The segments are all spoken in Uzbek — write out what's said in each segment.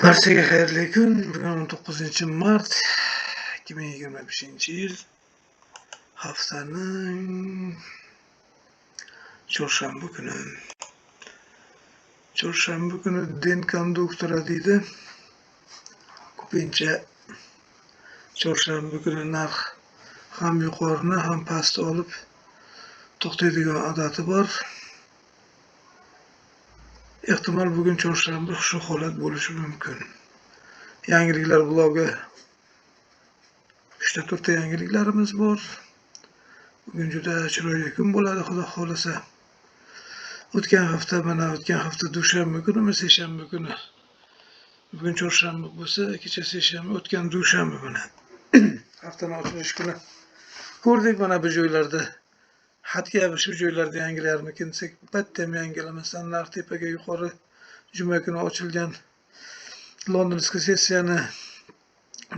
Barchaga xayrli kun. Bugun 19-mart 2025-yil. Haftaning chorshanba kuni. Chorshanba kuni din konduktori deydi. Ko'pincha chorshanba kuni narx ham yuqorini ham pastni olib to'xtaydigan odati bor. Ehtimol bugun chorshanba shu holat bo'lishi mumkin. Yangiliklar blogi 3-4 ta yangiliklarimiz bor. Bugun juda chiroyli kun bo'ladi, xudo xolasa. O'tgan hafta dushanba kunimi, seshanba kuni. Bugun chorshanba bo'lsa, kecha seshanba, o'tgan dushanba kuni. Haftaning ochilish kuni ko'rdik mana bu joylarda. Hatga shu joylarda yangilarmikin desak, battam yangilamasdan narx tepaga yuqori juma kuni ochilgan Londonskiy sessiyani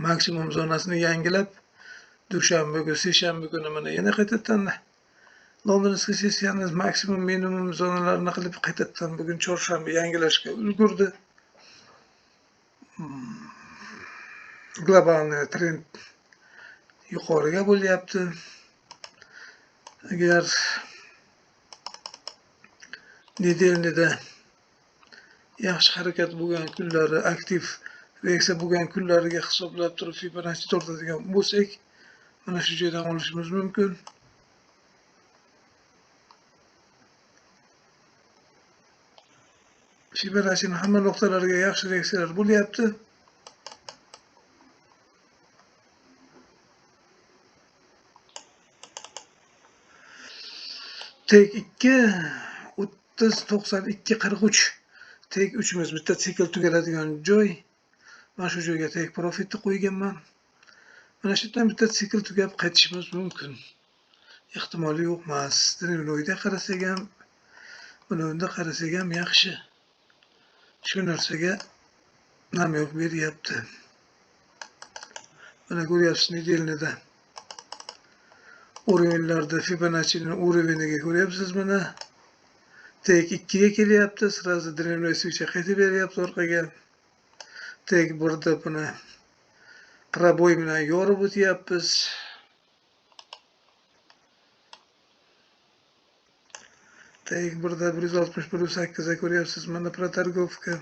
maksimum zonasini yangilab, dushanba kuni, seshanba kuni mana yana qaytadan Londonskiy sessiyani maksimum minimum zonalarini qilib qaytadan bugun chorshanba yangilashga ulgurdi. Global trend yuqoriga bo'lyapti. Agar nedelnida yaxshi harakat bo'lgan kunlari, aktiv reaksiya bo'lgan kunlariga hisoblab turib Fibonacci tortadigan bo'lsak, mana shu joydan olishimiz mumkin. Fibonaccining hamma nuqtalariga yaxshi reaksiyalar bo'lyapti. Tek 2 30-92-43 tek 3'imiz bitta sikl tugaladigan joy. Mana shu joyga tek profitni qo'yganman. Mana shu yerdan bitta sikl tugab qaytishimiz mumkin. Ehtimoli yo'q emas. Dinamikda qarasak ham, bunda qarasak ham yaxshi. Shu narsaga namyoq beryapti. Mana ko'ryapsiz nedelnida. O'rinlarda Fibonaccining o'riniga ko'ryapsiz mana. Tek 2 ga kelyapti, sразу drennoy switchga qaytib beryapti orqaga. Tek 1da buni proboy bilan yorib o'tyapmiz. Tek 1da 161.8 ga ko'ryapsiz mana protargovka.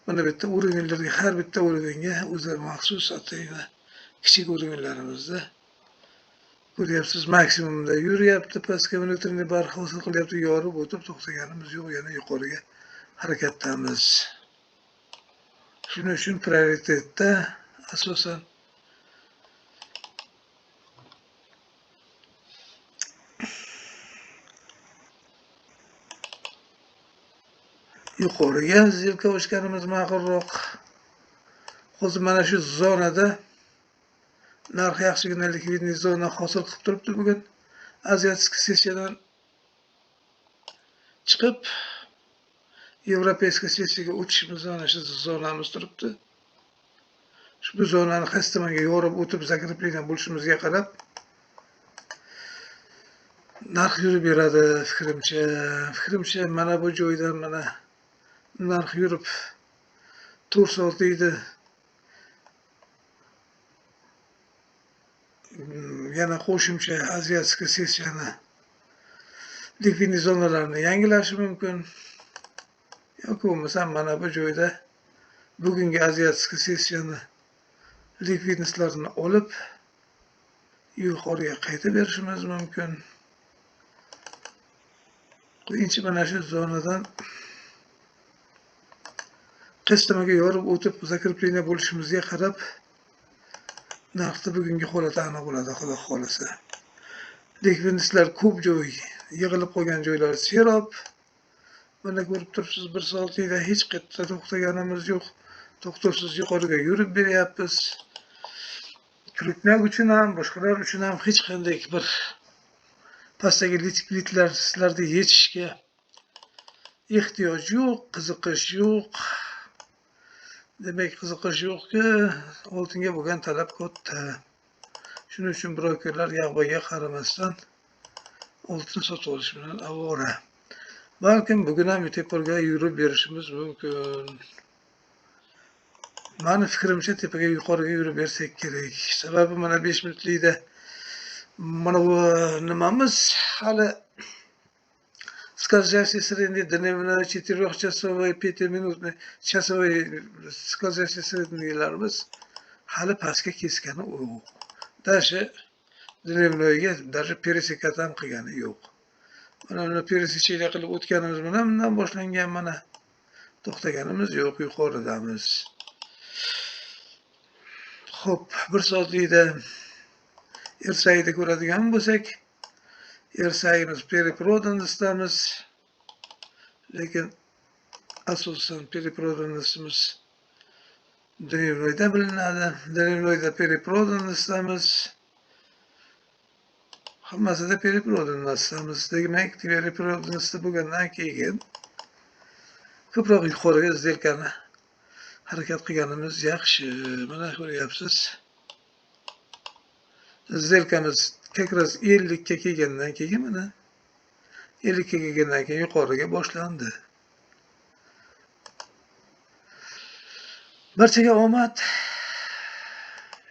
Mana bitta o'rinlarga, har bitta o'ringa o'zi maxsus atayda kichik o'rinlarimizda ko'ryapsiz, maksimumda yuryapti, pastga внутренний bar hosil qilyapti, yorib o'tib to'xtaganimiz yo'q, yana yuqoriga harakatdamiz. Shuning uchun prioritetda asosan yuqoriga zilka ochganimiz ma'qulroq. Hozir mana shu zonada narx yaxshigina likvidniy zona hosil qilib turibdi bugun. Aziyatskiy sessiyadan chiqib Yevropeyskiy sessiyaga o'tishimiz mana shu zonamiz turibdi. Shu zonani qaysi tomonga yorib o'tib zakrepleniya bo'lishimizga qarab narx yurib beradi fikrimcha mana bu joydan mana narx yurib 4 soat deydi. Yana qo'shimcha aziyatskiy sessiyani likvidniy zonalarni yangilashi mumkin. Yoki bo'lmasa mana bu joyda bugungi aziyatskiy sessiyani likvidniylarini olib yuqoriga qaytib berishimiz mumkin. Qo'yinchi mana shu zonadan qaysi tomonga yorib o'tib zakrepleniya bo'lishimizga qarab narxda bugungi holati aniq bo'ladi, xudo xolasa. Likvidniylar ko'p joy yig'ilib qolgan joylar serob. Mana ko'rib turibsiz, 1 soatda hech qayerda to'xtaganimiz yo'q. To'xtovsiz yuqoriga yurib beryapmiz. Kiriklar uchun ham, boshqalar uchun ham hech qanday bir pastdagi likvidlar sizlarni yechishga ehtiyoj yo'q, qiziqish yo'q. Demak, qiziqish yo'qki, oltinga bo'lgan talab katta. Shuning uchun brokerlar yog'baga qaramasdan oltin sotib olish bilan avvora. balkim bugun ham tepaga yurib berishimiz mumkin. Mani fikrimcha tepaga yuqoriga yurib bersak kerak. Sababi mana 5 minutlikda mana bu nimamiz hali скользящие средние дневные 4-часовые 5-minutный часовой скользящие среднийlarimiz hali pastga keskani yo'q. Даже dnevnoyga даже пересекать ham qilgani yo'q. Mana buni пересечение qilib o'tganimiz bilan bundan boshlangan mana to'xtaganimiz yo'q, yuqoridamiz. Xo'p, 1 soatlikda ersayni ko'radigan bo'lsak, ersayimiz periprodanistamiz. Lekin asosan periprodanistimiz dnevnoyda bilinadi. Dnevnoyda periprodanistamiz. Hammasida periprodanistamiz. Demak, periprodanist bo'lgandan keyin ko'proq yuqoriga zelkani harakat qilganimiz yaxshi. Mana ko'ryapsiz. Zelkamiz как раз 50 ga kelgandan keyin mana 50 ga kelgandan keyin yuqoriga boshlandi. Barchaga omad,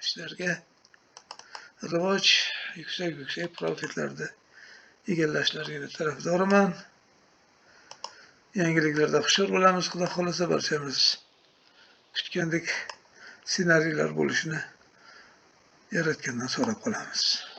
ishlarga rivoj, yuksak profitlarda egallashlarini tarafdoriman. Yangiliklarda xushyor bo'lamiz, xudo xolasa barchamiz kutgandek ssenariylar bo'lishini yaratgandan so'rab qolamiz.